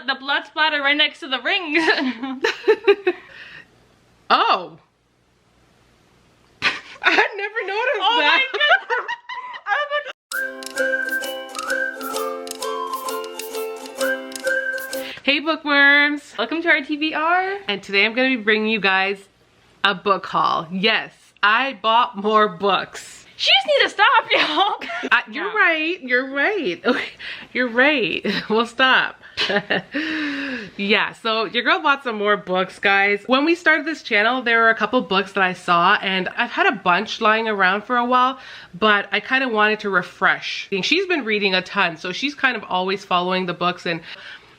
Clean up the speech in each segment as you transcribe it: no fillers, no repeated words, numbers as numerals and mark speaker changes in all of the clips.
Speaker 1: the blood splatter right next to the ring.
Speaker 2: Oh. I never noticed that. Hey bookworms!
Speaker 1: Welcome to our TBR.
Speaker 2: And today I'm going to be bringing you guys a book haul. Yes, I bought more books.
Speaker 1: She just need to stop, y'all.
Speaker 2: You're right. You're right. Okay, you're right. We'll stop. Yeah, so your girl bought some more books, guys. When we started this channel, there were a couple books that I saw, and I've had a bunch lying around for a while, but I kind of wanted to refresh. She's been reading a ton, so she's kind of always following the books, and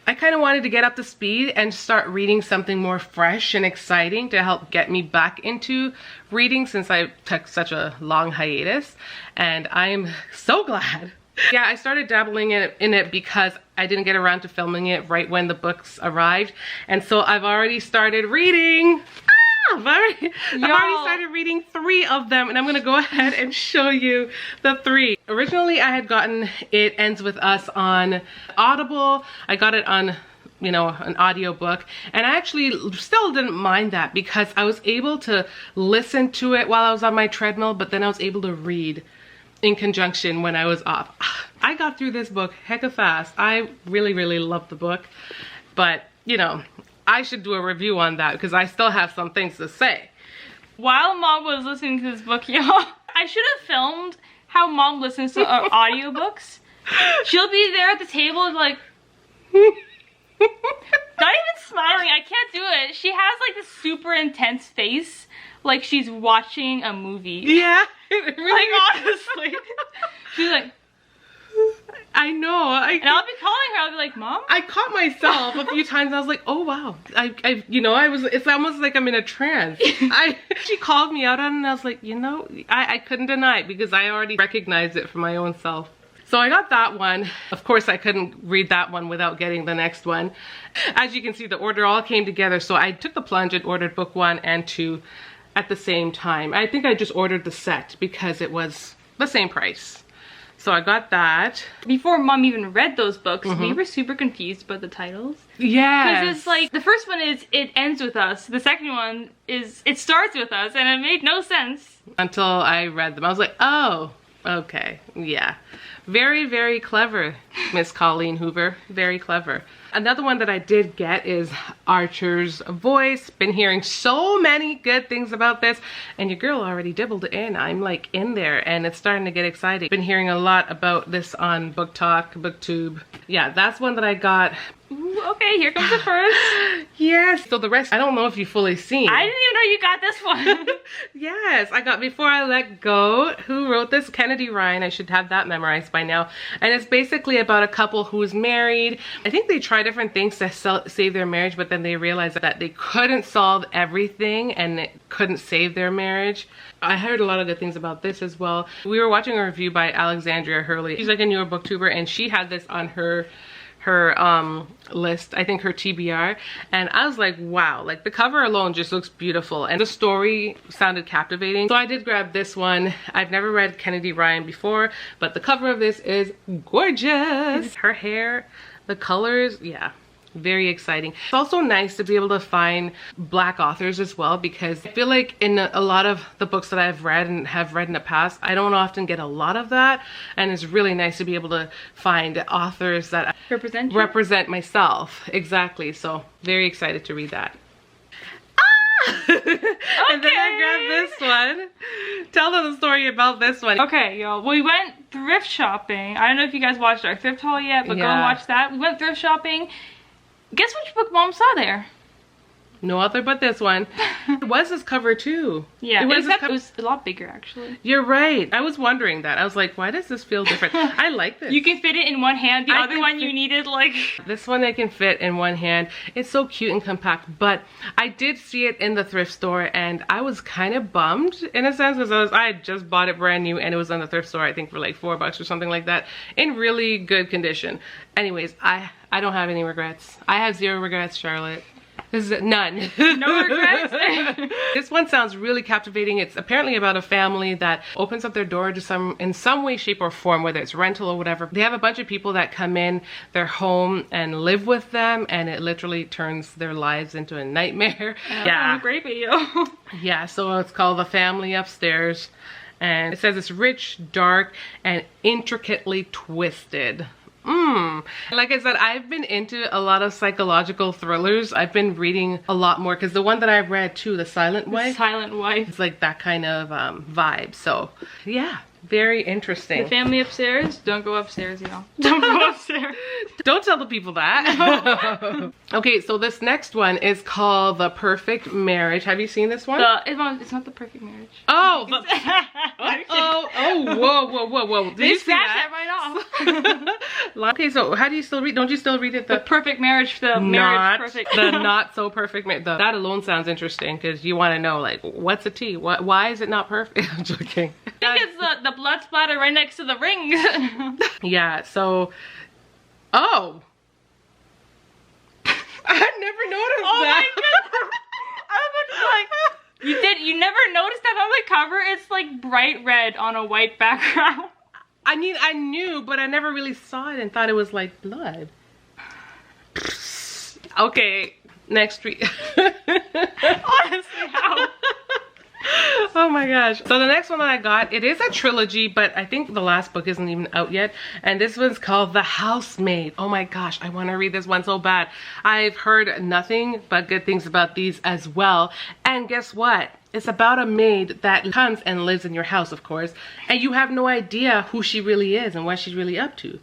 Speaker 2: I kind of wanted to get up to speed and start reading something more fresh and exciting to help get me back into reading since I took such a long hiatus, and I'm so glad. Yeah, I started dabbling in it because I didn't get around to filming it right when the books arrived, and so I've already started reading. I've already started reading 3 of them, and I'm gonna go ahead and show you the 3. Originally, I had gotten It Ends With Us on Audible. I got it on, you know, an audiobook, and I actually still didn't mind that because I was able to listen to it while I was on my treadmill, but then I was able to read in conjunction when I was off. I got through this book hecka fast. I really, really loved the book, but you know, I should do a review on that because I still have some things to say.
Speaker 1: While Mom was listening to this book, y'all, I should have filmed how Mom listens to our audiobooks. She'll be there at the table like, not even smiling. I can't do it. She has like this super intense face, like she's watching a movie.
Speaker 2: Yeah.
Speaker 1: Like honestly. She's like,
Speaker 2: I know.
Speaker 1: And I'll be calling her. I'll be like, Mom?
Speaker 2: I caught myself a few times. I was like, oh wow. It's almost like I'm in a trance. She called me out on it, and I was like, you know, I couldn't deny it because I already recognized it for my own self. So I got that one. Of course, I couldn't read that one without getting the next one. As you can see, the order all came together. So I took the plunge and ordered book 1 and 2 at the same time. I think I just ordered the set because it was the same price. So I got that.
Speaker 1: Before Mom even read those books, we were super confused about the titles.
Speaker 2: Yeah.
Speaker 1: Because it's like, the first one is It Ends With Us. The second one is It Starts With Us, and it made no sense.
Speaker 2: Until I read them. I was like, oh, okay, yeah. Very, very clever, Miss Colleen Hoover. Very clever. Another one that I did get is Archer's Voice. Been hearing so many good things about this, and your girl already dibbled in. I'm like in there, and it's starting to get exciting. Been hearing a lot about this on Book Talk, BookTube. Yeah, that's one that I got.
Speaker 1: Ooh, okay, here comes the first.
Speaker 2: Yes. So the rest, I don't know if you've fully seen.
Speaker 1: I didn't even know you got this one.
Speaker 2: Yes, I got Before I Let Go. Who wrote this? Kennedy Ryan. I should have that memorized by now. And it's basically about a couple who's married. I think they try different things to save their marriage, but then they realized that they couldn't solve everything and it couldn't save their marriage. I heard a lot of good things about this as well. We were watching a review by Alexandria Hurley. She's like a newer booktuber, and she had this on her list, I think her TBR, and I was like, wow, like the cover alone just looks beautiful and the story sounded captivating. So I did grab this one. I've never read Kennedy Ryan before, but the cover of this is gorgeous. Her hair, the colors, yeah, very exciting. It's also nice to be able to find Black authors as well, because I feel like in a lot of the books that I've read and have read in the past, I don't often get a lot of that, and it's really nice to be able to find authors that represent myself. Exactly. So very excited to read that. And then I grabbed this one. Tell them the story about this one.
Speaker 1: Okay, y'all. We went thrift shopping. I don't know if you guys watched our thrift haul yet, but go and watch that. We went thrift shopping. Guess which book Mom saw there?
Speaker 2: No other but this one. It was this cover too.
Speaker 1: Yeah, it was a lot bigger actually.
Speaker 2: You're right. I was wondering that. I was like, why does this feel different? I like this.
Speaker 1: You can fit it in one hand. The other one you needed like...
Speaker 2: This one I can fit in one hand. It's so cute and compact, but I did see it in the thrift store and I was kind of bummed in a sense because I had just bought it brand new and it was in the thrift store I think for like $4 or something like that in really good condition. Anyways, I don't have any regrets. I have zero regrets, Charlotte. This is none.
Speaker 1: No regrets.
Speaker 2: This one sounds really captivating. It's apparently about a family that opens up their door to in some way, shape, or form, whether it's rental or whatever. They have a bunch of people that come in their home and live with them, and it literally turns their lives into a nightmare.
Speaker 1: Yeah, great video.
Speaker 2: Yeah, so it's called The Family Upstairs, and it says it's rich, dark, and intricately twisted. Like I said, I've been into a lot of psychological thrillers. I've been reading a lot more because the one that I've read too, The Silent Wife.
Speaker 1: The Silent Wife.
Speaker 2: It's like that kind of vibe. So yeah, very interesting.
Speaker 1: The Family Upstairs. Don't go upstairs, y'all. Don't go upstairs.
Speaker 2: Don't tell the people that. Okay, so this next one is called The Perfect Marriage. Have you seen this one?
Speaker 1: It's not The Perfect Marriage.
Speaker 2: Oh, whoa. Did you see that?
Speaker 1: Right off.
Speaker 2: Okay, so how do you still read? Don't you still read it?
Speaker 1: The Perfect Marriage, the Marriage Perfect.
Speaker 2: The Not So Perfect Marriage. That alone sounds interesting because you want to know, like, what's a T? Why is it not perfect? I'm joking.
Speaker 1: I think it's the blood splatter right next to the rings.
Speaker 2: Yeah, so, oh. I never noticed that.
Speaker 1: My goodness. I was about to be like, you never noticed that on the cover? It's like bright red on a white background.
Speaker 2: I mean, I knew, but I never really saw it and thought it was like blood. Okay, next read.
Speaker 1: Honestly, how?
Speaker 2: Oh my gosh. So the next one that I got, it is a trilogy, but I think the last book isn't even out yet. And this one's called The Housemaid. Oh my gosh, I want to read this one so bad. I've heard nothing but good things about these as well. And guess what? It's about a maid that comes and lives in your house, of course. And you have no idea who she really is and what she's really up to.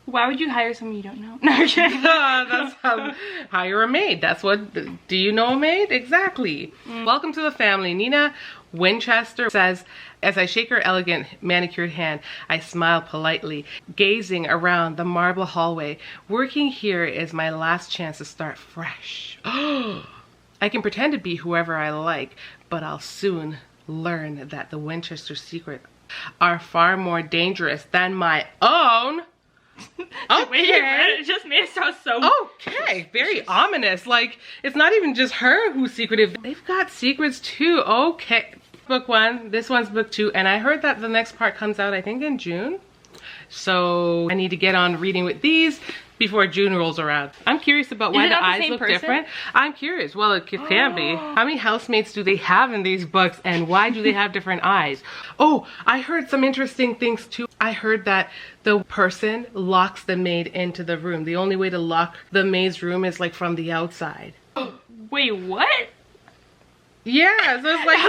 Speaker 1: Why would you hire someone you don't know? No, I'm kidding.
Speaker 2: That's how, hire a maid. That's what, do you know a maid? Exactly. Welcome to the family. Nina Winchester says, as I shake her elegant manicured hand, I smile politely, gazing around the marble hallway. Working here is my last chance to start fresh. I can pretend to be whoever I like, but I'll soon learn that the Winchester secrets are far more dangerous than my own. Okay.
Speaker 1: It just made it sound so...
Speaker 2: Okay, very ominous. Like, it's not even just her who's secretive. They've got secrets too. Okay. Book 1, this one's book 2, and I heard that the next part comes out, I think, in June. So I need to get on reading with these before June rolls around. I'm curious about why the eyes look different. I'm curious. Well, it can be. How many housemates do they have in these books, and why do they have different eyes? Oh, I heard some interesting things too. I heard that the person locks the maid into the room. The only way to lock the maid's room is like from the outside.
Speaker 1: Wait, what?
Speaker 2: Yeah, so it's like,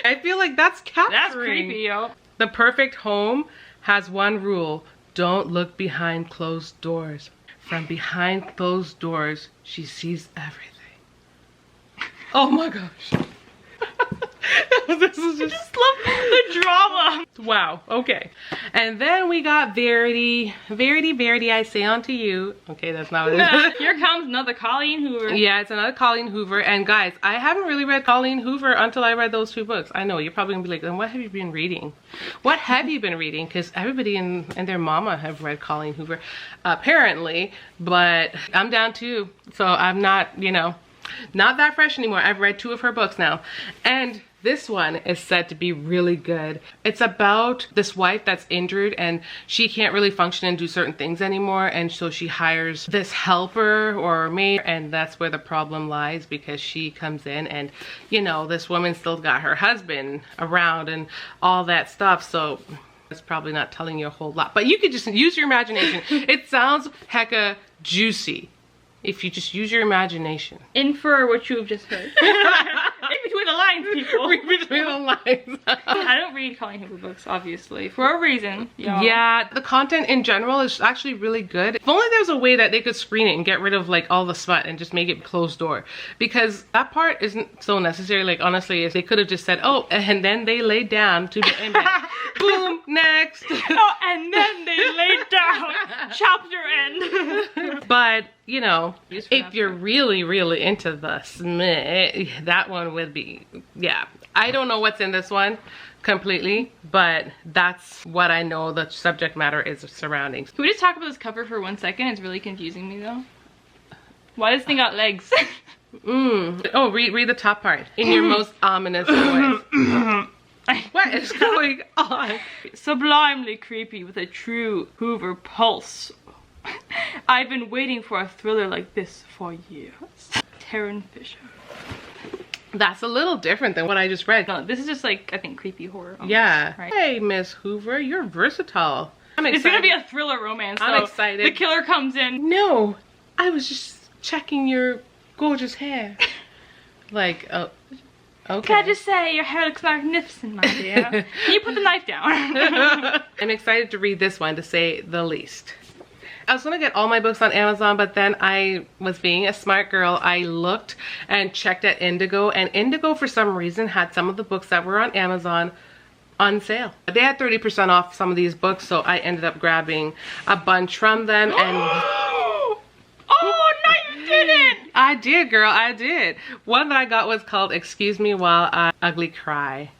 Speaker 2: I feel like that's capturing.
Speaker 1: That's creepy, yo.
Speaker 2: The perfect home has one rule. Don't look behind closed doors. From behind closed doors, she sees everything. Oh my gosh. This is just...
Speaker 1: I just love the drama.
Speaker 2: Wow, okay. And then we got Verity. Verity, I say unto you. Okay, that's not what it is.
Speaker 1: Here comes another Colleen Hoover.
Speaker 2: Yeah, it's another Colleen Hoover. And guys, I haven't really read Colleen Hoover until I read those 2 books. I know, you're probably gonna be like, then what have you been reading? What have you been reading? Because everybody and their mama have read Colleen Hoover, apparently. But I'm down too. So I'm not, you know, not that fresh anymore. I've read 2 of her books now. And this one is said to be really good. It's about this wife that's injured and she can't really function and do certain things anymore, and so she hires this helper or maid, and that's where the problem lies, because she comes in and, you know, this woman still got her husband around and all that stuff, so it's probably not telling you a whole lot, but you could just use your imagination. It sounds hecka juicy if you just use your imagination.
Speaker 1: Infer what you have just heard. In between the lines, people.
Speaker 2: Read between the lines.
Speaker 1: I don't read Colleen Hoover books, obviously, for a reason.
Speaker 2: Yeah, the content in general is actually really good. If only there was a way that they could screen it and get rid of like all the smut and just make it closed door, because that part isn't so necessary. Like, honestly, if they could have just said, oh, and then they laid down to the end. Boom, next.
Speaker 1: Oh, and then they laid down. Chapter end.
Speaker 2: But, you know, if you're really, really into the smut, that one would be, yeah. I don't know what's in this one completely, but that's what I know the subject matter is surrounding.
Speaker 1: Can we just talk about this cover for 1 second? It's really confusing me though. Why does this thing got legs?
Speaker 2: Oh, read the top part in your most ominous voice. What is going on?
Speaker 1: Sublimely creepy with a true Hoover pulse. I've been waiting for a thriller like this for years. Taryn Fisher.
Speaker 2: That's a little different than what I just read.
Speaker 1: No, this is just like, I think, creepy horror. Almost,
Speaker 2: yeah.
Speaker 1: right?
Speaker 2: Hey, Miss Hoover, you're versatile. I'm excited.
Speaker 1: It's gonna be a thriller romance.
Speaker 2: I'm excited.
Speaker 1: The killer comes in.
Speaker 2: No, I was just checking your gorgeous hair. Like, oh, okay.
Speaker 1: Can I just say, your hair looks magnificent, my dear. Can you put the knife down?
Speaker 2: I'm excited to read this one, to say the least. I was gonna get all my books on Amazon, but then I was being a smart girl. I looked and checked at Indigo, and Indigo for some reason had some of the books that were on Amazon on sale. They had 30% off some of these books, so I ended up grabbing a bunch from them. And
Speaker 1: oh, no you didn't!
Speaker 2: I did, girl, I did. One that I got was called Excuse Me While I Ugly Cry.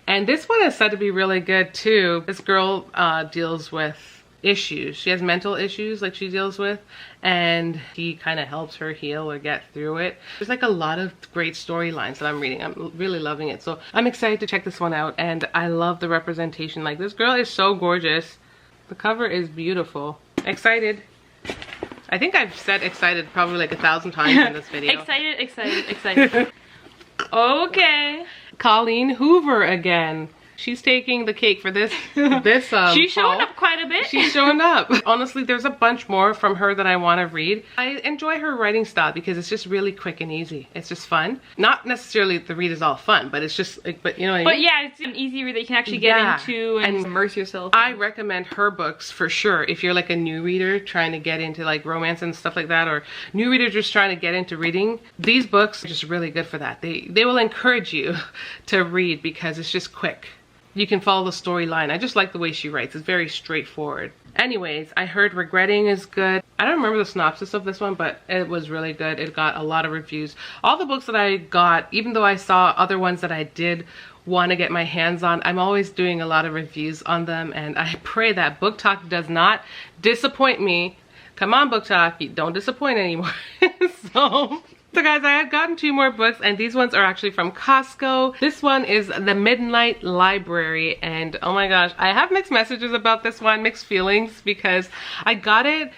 Speaker 2: And this one is said to be really good too. This girl deals with issues. She has mental issues like she deals with, and he kind of helps her heal or get through it. There's like a lot of great storylines that I'm reading. I'm really loving it. So I'm excited to check this one out, and I love the representation. Like, this girl is so gorgeous. The cover is beautiful. Excited. I think I've said excited probably like 1,000 times in this video.
Speaker 1: Excited, excited, excited. Okay.
Speaker 2: Colleen Hoover again. She's taking the cake for this. She's
Speaker 1: showing up quite a bit.
Speaker 2: She's showing up. Honestly, there's a bunch more from her that I want to read. I enjoy her writing style because it's just really quick and easy. It's just fun. Not necessarily the read is all fun, but it's just like, but you know what I mean?
Speaker 1: But yeah, it's an easy read that you can actually get into and immerse yourself in.
Speaker 2: I recommend her books for sure if you're like a new reader trying to get into like romance and stuff like that, or new reader just trying to get into reading. These books are just really good for that. They will encourage you to read because it's just quick. You can follow the storyline. I just like the way she writes. It's very straightforward. Anyways, I heard Regretting is good. I don't remember the synopsis of this one, but it was really good. It got a lot of reviews. All the books that I got, even though I saw other ones that I did want to get my hands on, I'm always doing a lot of reviews on them, and I pray that Book Talk does not disappoint me. Come on, Book Talk, you don't disappoint anymore. So guys, I had gotten 2 more books, and these ones are actually from Costco. This one is The Midnight Library, and oh my gosh, I have mixed messages about this one, mixed feelings, because I got it,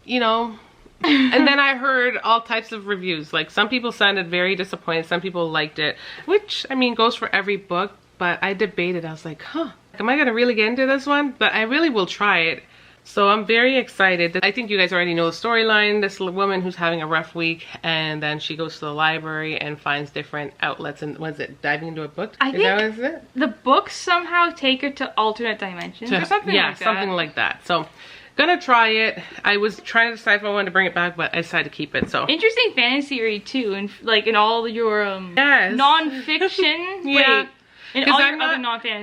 Speaker 2: you know, and then I heard all types of reviews. Like, some people sounded very disappointed, some people liked it, which, I mean, goes for every book, but I debated. I was like, huh, am I gonna really get into this one? But I really will try it. So I'm very excited. I think you guys already know the storyline. This woman who's having a rough week, and then she goes to the library and finds different outlets, and was it diving into a book?
Speaker 1: I think the books somehow take her to alternate dimensions or something like that. Yeah,
Speaker 2: something like that. So gonna try it. I was trying to decide if I wanted to bring it back, but I decided to keep it. So
Speaker 1: interesting fantasy read too, and like in all your non-fiction.
Speaker 2: Yeah.
Speaker 1: Wait. Because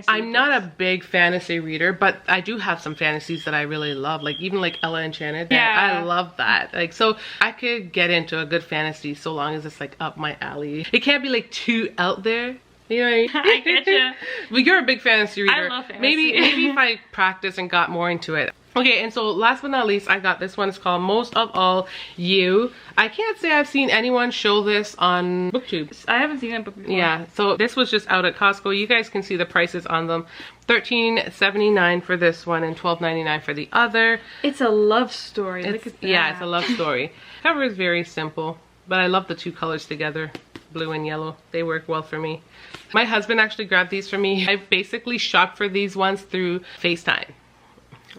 Speaker 1: I'm
Speaker 2: not a big fantasy reader, but I do have some fantasies that I really love, like even like Ella Enchanted. Yeah, I love that. Like, so I could get into a good fantasy so long as it's like up my alley. It can't be like too out there. You know what I mean?
Speaker 1: I get you.
Speaker 2: But you're a big fantasy reader.
Speaker 1: I love fantasy.
Speaker 2: Maybe if I practice and got more into it. Okay, and so last but not least, I got this one. It's called Most of All You. I can't say I've seen anyone show this on BookTube.
Speaker 1: I haven't seen it before.
Speaker 2: Yeah, so this was just out at Costco. You guys can see the prices on them. $13.79 for this one and $12.99 for the other.
Speaker 1: It's a love story. Look at that.
Speaker 2: Yeah, it's a love story. Cover is very simple, but I love the 2 colors together. Blue and yellow. They work well for me. My husband actually grabbed these for me. I basically shopped for these ones through FaceTime.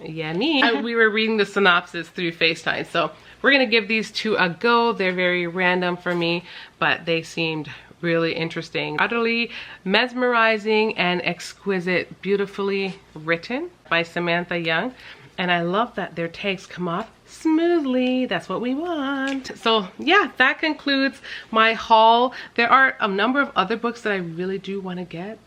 Speaker 2: Yeah, me. We were reading the synopsis through FaceTime, so we're gonna give these 2 a go. They're very random for me, but they seemed really interesting. Utterly mesmerizing and exquisite, beautifully written by Samantha Young. And I love that their tags come off smoothly. That's what we want. So yeah, that concludes my haul. There are a number of other books that I really do want to get.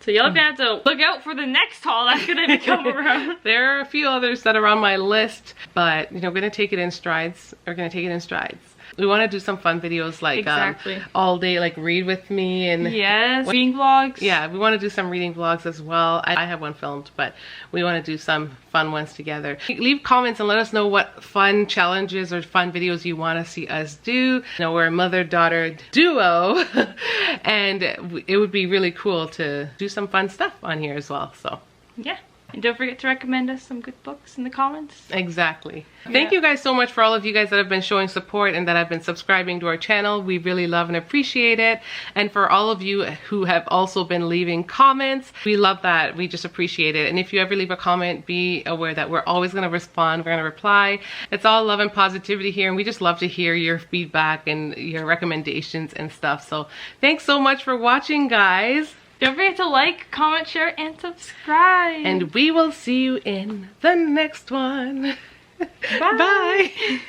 Speaker 1: So you'll have to look out for the next haul that's gonna come around.
Speaker 2: There are a few others that are on my list, but you know, we're gonna take it in strides. We're gonna take it in strides. We want to do some fun videos like
Speaker 1: Exactly.
Speaker 2: all day, like read with me and
Speaker 1: yes, reading vlogs.
Speaker 2: yeah, we want to do some reading vlogs as well. I have one filmed, but we want to do some fun ones together. Leave comments and let us know what fun challenges or fun videos you want to see us do. You know, we're a mother-daughter duo and it would be really cool to do some fun stuff on here as well. So
Speaker 1: yeah. And don't forget to recommend us some good books in the comments.
Speaker 2: Exactly. Thank you guys so much for all of you guys that have been showing support and that have been subscribing to our channel. We really love and appreciate it. And for all of you who have also been leaving comments, we love that. We just appreciate it. And if you ever leave a comment, be aware that we're always going to respond. We're going to reply. It's all love and positivity here. And we just love to hear your feedback and your recommendations and stuff. So thanks so much for watching, guys.
Speaker 1: Don't forget to like, comment, share, and subscribe.
Speaker 2: And we will see you in the next one.
Speaker 1: Bye.
Speaker 2: Bye.